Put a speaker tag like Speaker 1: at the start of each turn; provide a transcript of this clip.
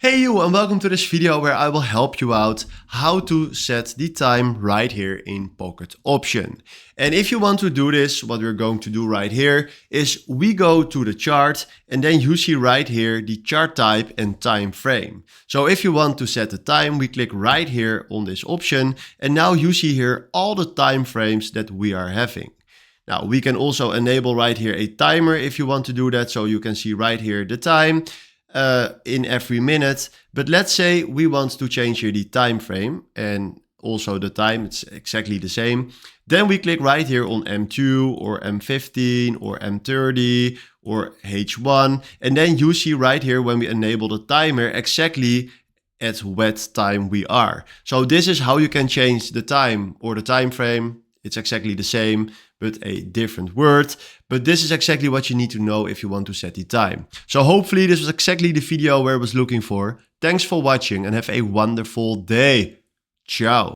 Speaker 1: Hey you, and welcome to this video where I will help you out how to set the time right here in Pocket Option. And if you want to do this, what we're going to do right here is we go to the chart and then you see right here the chart type and time frame. So if you want to set the time, we click right here on this option and now you see here all the time frames that we are having. Now we can also enable right here a timer if you want to do that, so you can see right here the time in every minute. But let's say we want to change here the time frame and also the time, it's exactly the same. Then we click right here on M2 or M15 or M30 or H1. And then you see right here when we enable the timer exactly at what time we are. So this is how you can change the time or the time frame. It's exactly the same, but a different word. But this is exactly what you need to know if you want to set the time. So hopefully this was exactly the video where I was looking for. Thanks for watching and have a wonderful day. Ciao.